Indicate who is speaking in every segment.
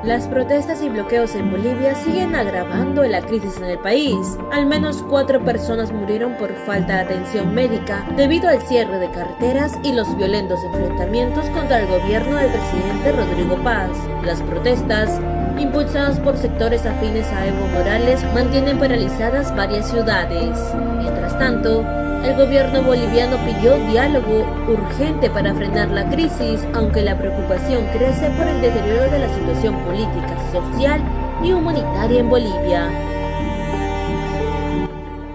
Speaker 1: Las protestas y bloqueos en Bolivia siguen agravando la crisis en el país. Al menos 4 personas murieron por falta de atención médica debido al cierre de carreteras y los violentos enfrentamientos contra el gobierno del presidente Rodrigo Paz. Las protestas, impulsadas por sectores afines a Evo Morales, mantienen paralizadas varias ciudades. Mientras tanto, el gobierno boliviano pidió diálogo urgente para frenar la crisis, aunque la preocupación crece por el deterioro de la situación política, social y humanitaria en Bolivia.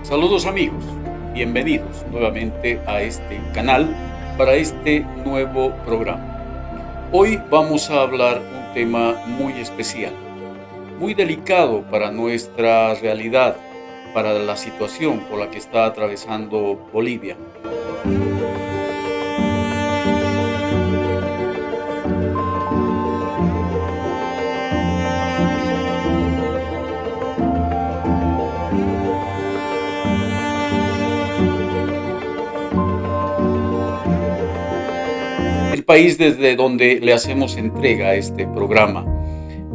Speaker 2: Saludos amigos, bienvenidos nuevamente a este canal para este nuevo programa. Hoy vamos a hablar un tema muy especial, muy delicado para nuestra realidad, para la situación por la que está atravesando Bolivia. El país desde donde le hacemos entrega a este programa.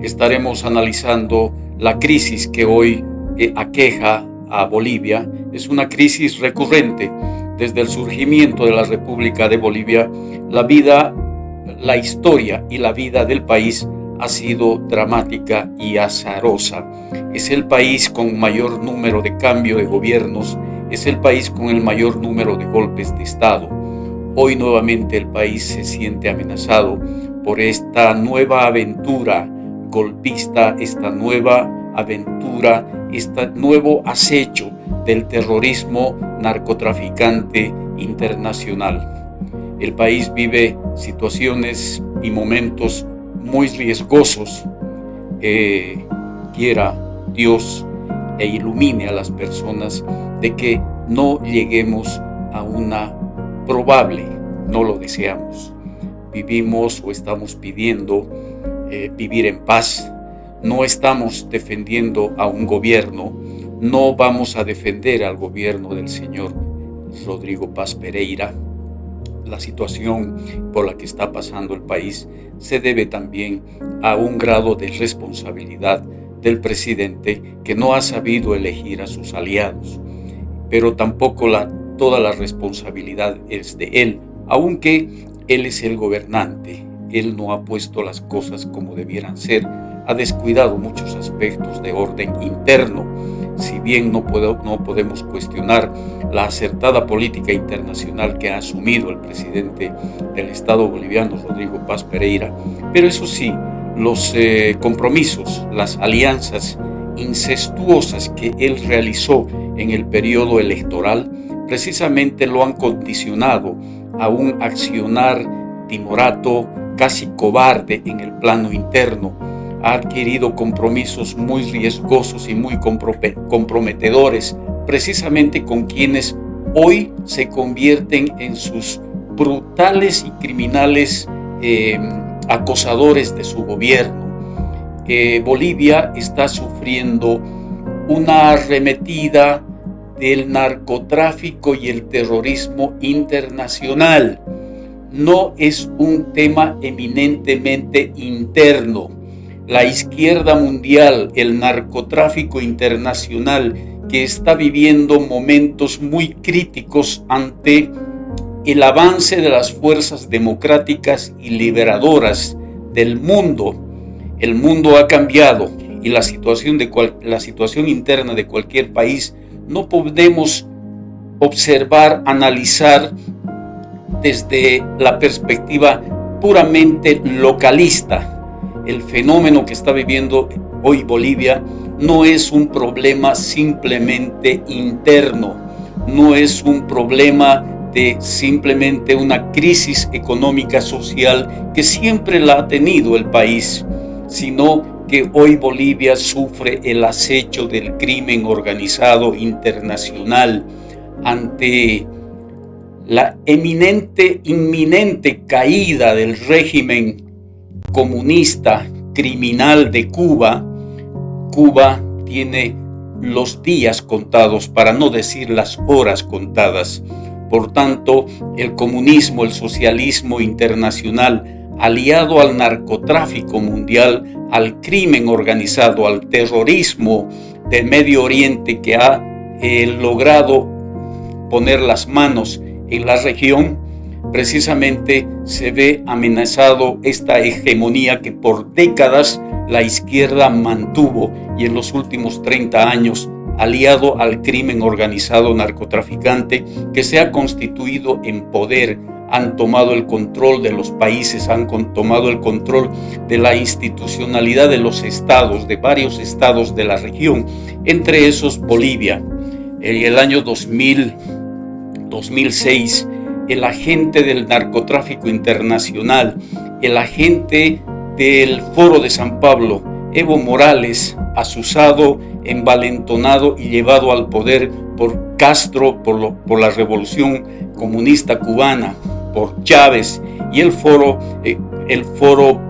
Speaker 2: Estaremos analizando la crisis que hoy aqueja a Bolivia. Es una crisis recurrente. Desde el surgimiento de la República de Bolivia, la historia y la vida del país ha sido dramática y azarosa. Es el país con mayor número de cambio de gobiernos, es el país con el mayor número de golpes de Estado. Hoy nuevamente el país se siente amenazado por esta nueva aventura golpista, esta nueva aventura, este nuevo acecho del terrorismo narcotraficante internacional. El país vive situaciones y momentos muy riesgosos. Quiera Dios e ilumine a las personas de que no lleguemos a una probable, no lo deseamos. Vivimos o estamos pidiendo vivir en paz. No estamos defendiendo a un gobierno, no vamos a defender al gobierno del señor Rodrigo Paz Pereira. La situación por la que está pasando el país se debe también a un grado de responsabilidad del presidente que no ha sabido elegir a sus aliados, pero tampoco toda la responsabilidad es de él, aunque él es el gobernante. Él no ha puesto las cosas como debieran ser, ha descuidado muchos aspectos de orden interno. Si bien no podemos cuestionar la acertada política internacional que ha asumido el presidente del Estado boliviano, Rodrigo Paz Pereira, pero eso sí, los compromisos, las alianzas incestuosas que él realizó en el periodo electoral, precisamente lo han condicionado a un accionar timorato, casi cobarde en el plano interno. Ha adquirido compromisos muy riesgosos y muy comprometedores, precisamente con quienes hoy se convierten en sus brutales y criminales acosadores de su gobierno. Bolivia está sufriendo una arremetida del narcotráfico y el terrorismo internacional. No es un tema eminentemente interno. La izquierda mundial, el narcotráfico internacional, que está viviendo momentos muy críticos ante el avance de las fuerzas democráticas y liberadoras del mundo. El mundo ha cambiado y la situación interna de cualquier país no podemos observar, analizar desde la perspectiva puramente localista. El fenómeno que está viviendo hoy Bolivia no es un problema simplemente interno, no es un problema de simplemente una crisis económica social que siempre la ha tenido el país, sino que hoy Bolivia sufre el acecho del crimen organizado internacional ante la inminente caída del régimen comunista criminal de Cuba. Cuba tiene los días contados, para no decir las horas contadas. Por tanto, el comunismo, el socialismo internacional aliado al narcotráfico mundial, al crimen organizado, al terrorismo del Medio Oriente que ha logrado poner las manos en la región, precisamente se ve amenazado esta hegemonía que por décadas la izquierda mantuvo y en los últimos 30 años aliado al crimen organizado narcotraficante que se ha constituido en poder, han tomado el control de los países, han tomado el control de la institucionalidad de los estados, de varios estados de la región, entre esos Bolivia. En el año 2006, el agente del narcotráfico internacional, el agente del Foro de San Pablo, Evo Morales, asusado, envalentonado y llevado al poder por Castro, por la revolución comunista cubana, por Chávez y el foro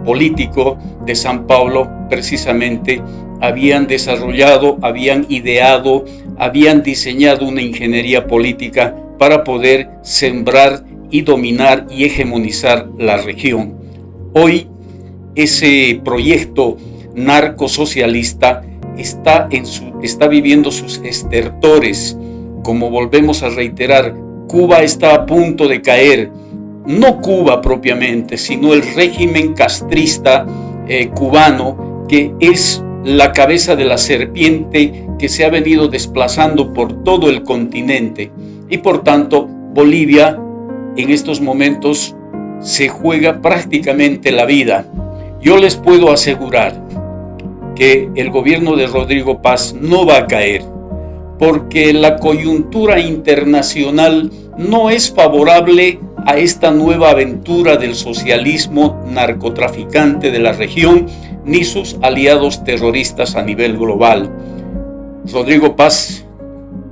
Speaker 2: político de San Pablo, precisamente habían desarrollado, habían ideado, habían diseñado una ingeniería política para poder sembrar y dominar y hegemonizar la región. Hoy ese proyecto narcosocialista está viviendo sus estertores. Como volvemos a reiterar, Cuba está a punto de caer, no Cuba propiamente, sino el régimen castrista cubano, que es la cabeza de la serpiente que se ha venido desplazando por todo el continente. Y por tanto, Bolivia en estos momentos se juega prácticamente la vida. Yo les puedo asegurar que el gobierno de Rodrigo Paz no va a caer, porque la coyuntura internacional no es favorable a esta nueva aventura del socialismo narcotraficante de la región, ni sus aliados terroristas a nivel global. Rodrigo Paz,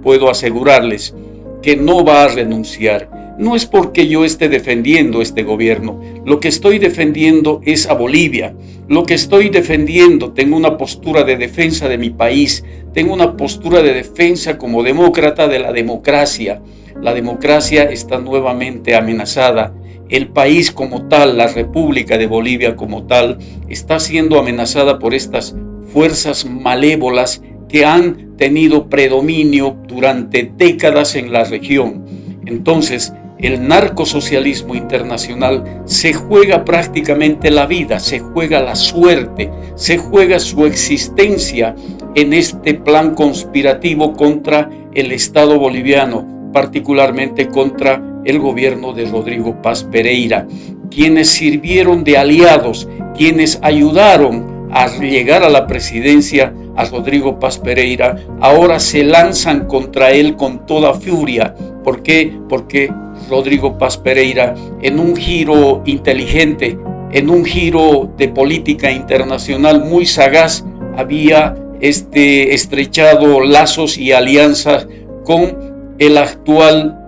Speaker 2: puedo asegurarles que no va a renunciar. No es porque yo esté defendiendo este gobierno. Lo que estoy defendiendo es a Bolivia. Lo que estoy defendiendo, tengo una postura de defensa de mi país. Tengo una postura de defensa como demócrata de la democracia. La democracia está nuevamente amenazada. El país como tal, la República de Bolivia como tal, está siendo amenazada por estas fuerzas malévolas que han tenido predominio durante décadas en la región. Entonces, el narcosocialismo internacional se juega prácticamente la vida, se juega la suerte, se juega su existencia en este plan conspirativo contra el Estado boliviano, particularmente contra el gobierno de Rodrigo Paz Pereira, quienes sirvieron de aliados, quienes ayudaron a llegar a la presidencia a Rodrigo Paz Pereira, ahora se lanzan contra él con toda furia. ¿Por qué? Porque Rodrigo Paz Pereira, en un giro inteligente, en un giro de política internacional muy sagaz, había estrechado lazos y alianzas con el actual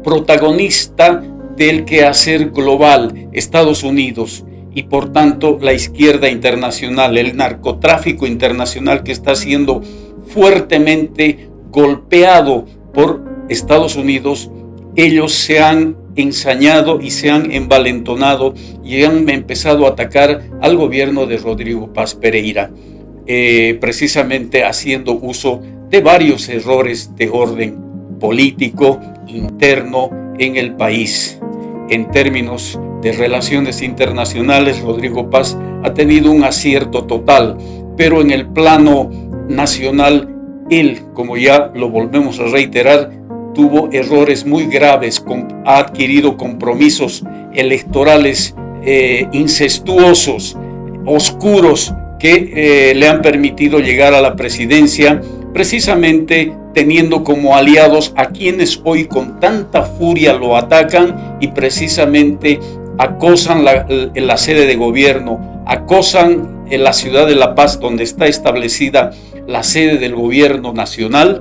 Speaker 2: protagonista del quehacer global, Estados Unidos, y por tanto la izquierda internacional, el narcotráfico internacional que está siendo fuertemente golpeado por Estados Unidos. Ellos se han ensañado y se han envalentonado y han empezado a atacar al gobierno de Rodrigo Paz Pereira, precisamente haciendo uso de varios errores de orden político interno en el país. En términos de relaciones internacionales, Rodrigo Paz ha tenido un acierto total, pero en el plano nacional, él, como ya lo volvemos a reiterar, tuvo errores muy graves, ha adquirido compromisos electorales incestuosos, oscuros, que le han permitido llegar a la presidencia, precisamente teniendo como aliados a quienes hoy con tanta furia lo atacan y precisamente acosan la sede de gobierno, acosan en la ciudad de La Paz, donde está establecida la sede del gobierno nacional,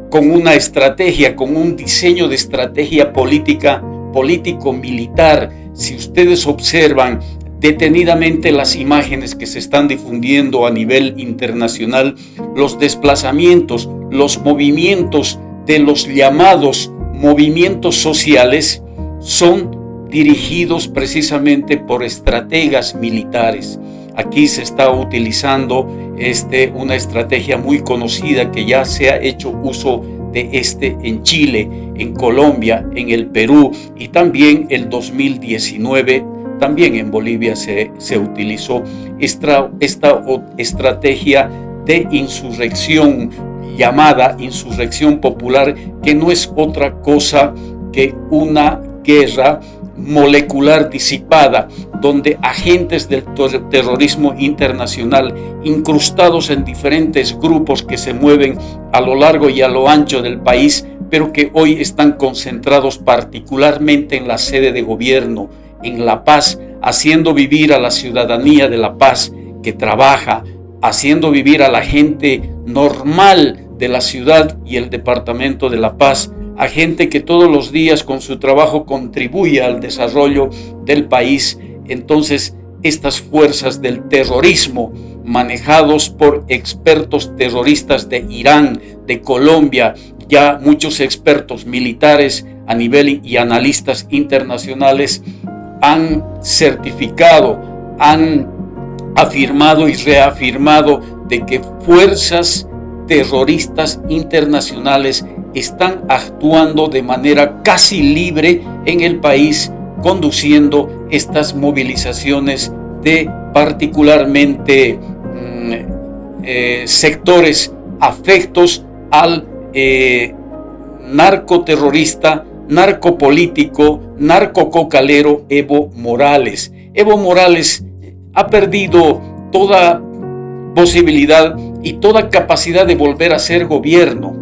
Speaker 2: con una estrategia, con un diseño de estrategia político-militar. Si ustedes observan detenidamente las imágenes que se están difundiendo a nivel internacional, los desplazamientos, los movimientos de los llamados movimientos sociales son dirigidos precisamente por estrategas militares. Aquí se está utilizando una estrategia muy conocida que ya se ha hecho uso de en Chile, en Colombia, en el Perú y también el 2019, también en Bolivia se utilizó esta estrategia de insurrección llamada insurrección popular, que no es otra cosa que una guerra molecular disipada, donde agentes del terrorismo internacional incrustados en diferentes grupos que se mueven a lo largo y a lo ancho del país, pero que hoy están concentrados particularmente en la sede de gobierno, en La Paz, haciendo vivir a la ciudadanía de La Paz que trabaja, haciendo vivir a la gente normal de la ciudad y el departamento de La Paz, a gente que todos los días con su trabajo contribuye al desarrollo del país. Entonces, estas fuerzas del terrorismo, manejados por expertos terroristas de Irán, de Colombia, ya muchos expertos militares a nivel y analistas internacionales, han certificado, han afirmado y reafirmado de que fuerzas terroristas internacionales están actuando de manera casi libre en el país, conduciendo estas movilizaciones de particularmente sectores afectos al narcoterrorista, narcopolítico, narcococalero Evo Morales. Evo Morales ha perdido toda posibilidad y toda capacidad de volver a ser gobierno,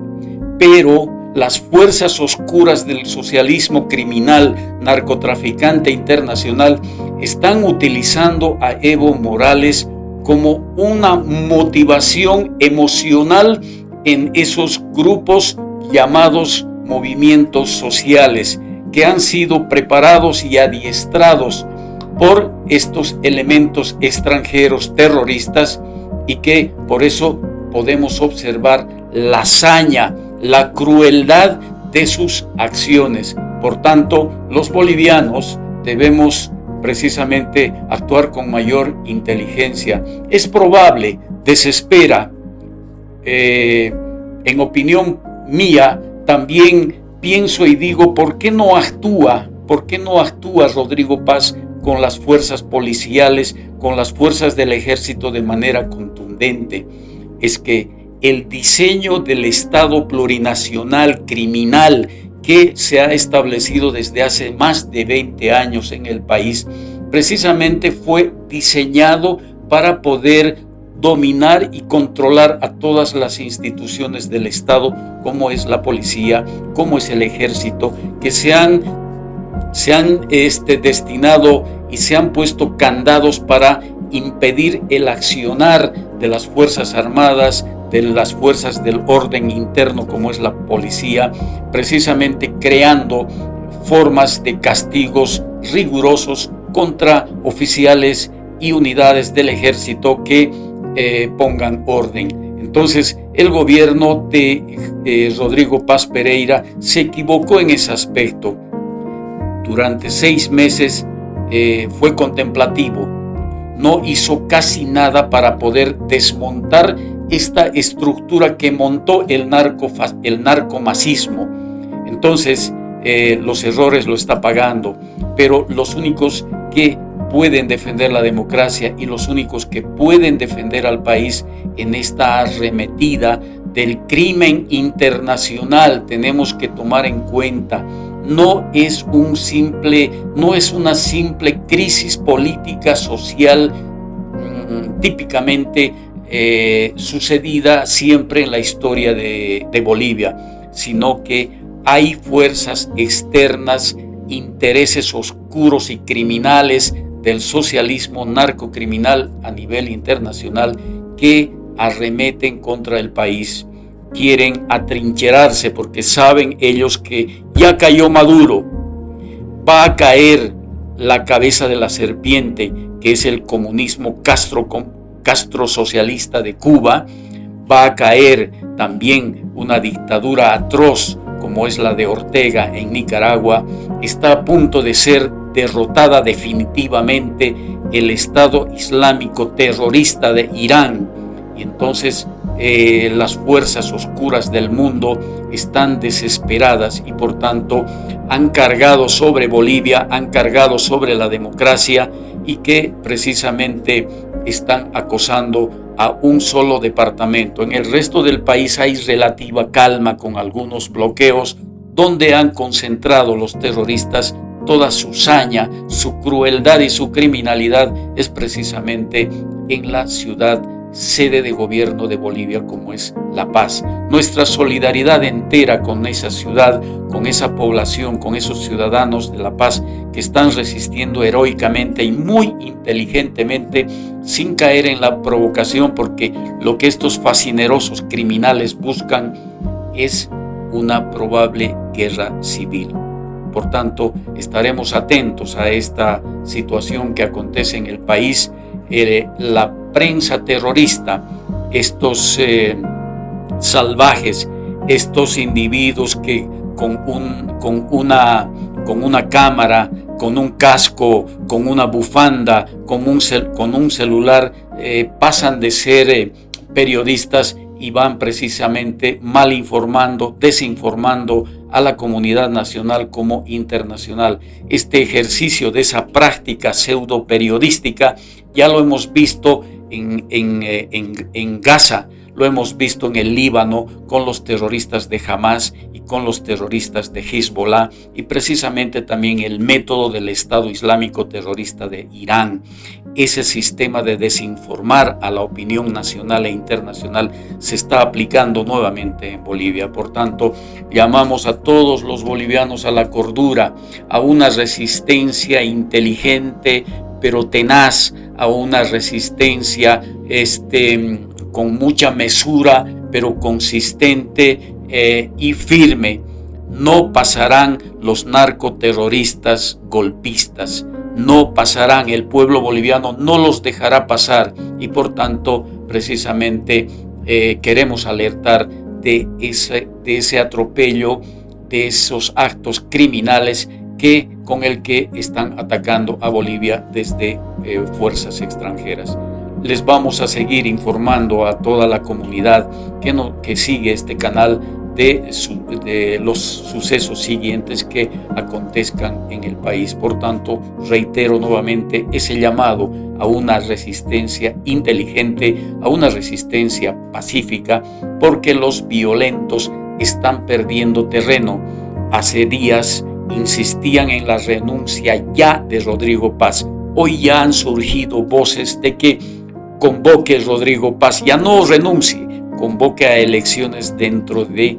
Speaker 2: pero las fuerzas oscuras del socialismo criminal, narcotraficante internacional están utilizando a Evo Morales como una motivación emocional en esos grupos llamados movimientos sociales, que han sido preparados y adiestrados por estos elementos extranjeros terroristas, y que por eso podemos observar la hazaña, la crueldad de sus acciones. Por tanto, los bolivianos debemos precisamente actuar con mayor inteligencia. Es probable, desespera, en opinión mía, también pienso y digo, ¿por qué no actúa Rodrigo Paz con las fuerzas policiales, con las fuerzas del ejército de manera contundente? Es que el diseño del Estado plurinacional criminal que se ha establecido desde hace más de 20 años en el país, precisamente fue diseñado para poder dominar y controlar a todas las instituciones del Estado, como es la policía, como es el ejército, que se han destinado y se han puesto candados para impedir el accionar de las Fuerzas Armadas, de las fuerzas del orden interno como es la policía, precisamente creando formas de castigos rigurosos contra oficiales y unidades del ejército que pongan orden. Entonces, el gobierno de Rodrigo Paz Pereira se equivocó en ese aspecto. Durante 6 meses fue contemplativo, no hizo casi nada para poder desmontar esta estructura que montó el narcomasismo. Entonces, los errores lo está pagando, pero los únicos que pueden defender la democracia y los únicos que pueden defender al país en esta arremetida del crimen internacional, tenemos que tomar en cuenta, no es una simple crisis política social típicamente sucedida siempre en la historia de Bolivia, sino que hay fuerzas externas, intereses oscuros y criminales del socialismo narcocriminal a nivel internacional que arremeten contra el país. Quieren atrincherarse porque saben ellos que ya cayó Maduro, va a caer la cabeza de la serpiente, que es el comunismo castrosocialista de Cuba, va a caer también una dictadura atroz como es la de Ortega en Nicaragua, está a punto de ser derrotada definitivamente el Estado Islámico terrorista de Irán. Y entonces las fuerzas oscuras del mundo están desesperadas y por tanto han cargado sobre Bolivia, han cargado sobre la democracia y que precisamente están acosando a un solo departamento. En el resto del país hay relativa calma con algunos bloqueos donde han concentrado los terroristas toda su saña, su crueldad y su criminalidad es precisamente en la ciudad sede de gobierno de Bolivia como es La Paz. Nuestra solidaridad entera con esa ciudad, con esa población, con esos ciudadanos de La Paz que están resistiendo heroicamente y muy inteligentemente sin caer en la provocación, porque lo que estos fascinerosos criminales buscan es una probable guerra civil. Por tanto, estaremos atentos a esta situación que acontece en el país. La prensa terrorista, estos salvajes, estos individuos que con una cámara, con un casco, con una bufanda, con un celular, pasan de ser periodistas y van precisamente mal informando, desinformando a la comunidad nacional como internacional. Este ejercicio de esa práctica pseudo periodística ya lo hemos visto en Gaza, lo hemos visto en el Líbano con los terroristas de Hamas y con los terroristas de Hezbollah y precisamente también el método del Estado Islámico terrorista de Irán. Ese sistema de desinformar a la opinión nacional e internacional se está aplicando nuevamente en Bolivia. Por tanto, llamamos a todos los bolivianos a la cordura, a una resistencia inteligente pero tenaz, a una resistencia con mucha mesura pero consistente y firme. No pasarán los narcoterroristas golpistas, no pasarán, el pueblo boliviano no los dejará pasar y por tanto precisamente queremos alertar de ese atropello, de esos actos criminales con el que están atacando a Bolivia desde fuerzas extranjeras. Les vamos a seguir informando a toda la comunidad que sigue este canal de los sucesos siguientes que acontezcan en el país. Por tanto, reitero nuevamente ese llamado a una resistencia inteligente, a una resistencia pacífica, porque los violentos están perdiendo terreno. Hace días insistían en la renuncia ya de Rodrigo Paz. Hoy ya han surgido voces de que convoque Rodrigo Paz, ya no renuncie, convoque a elecciones dentro de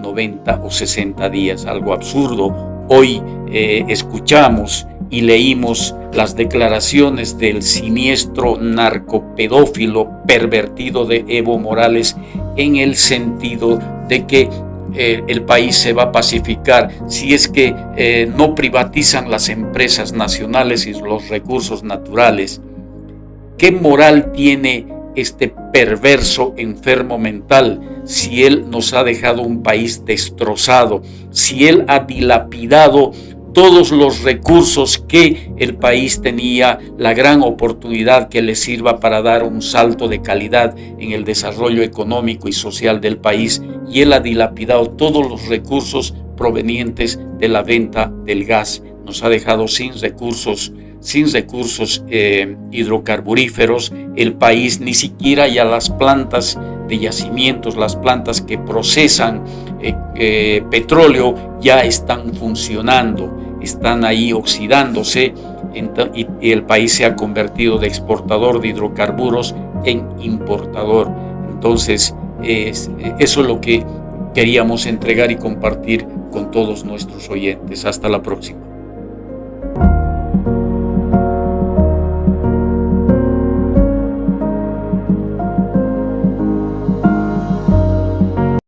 Speaker 2: 90 o 60 días, algo absurdo. Hoy escuchamos y leímos las declaraciones del siniestro narcopedófilo pervertido de Evo Morales en el sentido de que el país se va a pacificar si es que no privatizan las empresas nacionales y los recursos naturales. ¿Qué moral tiene este perverso enfermo mental si él nos ha dejado un país destrozado, si él ha dilapidado todos los recursos que el país tenía, la gran oportunidad que le sirva para dar un salto de calidad en el desarrollo económico y social del país, y él ha dilapidado todos los recursos provenientes de la venta del gas? Nos ha dejado sin recursos hidrocarburíferos. El país ni siquiera ya las plantas de yacimientos, las plantas que procesan petróleo ya están funcionando, están ahí oxidándose, y el país se ha convertido de exportador de hidrocarburos en importador. Entonces eso es lo que queríamos entregar y compartir con todos nuestros oyentes. Hasta la próxima.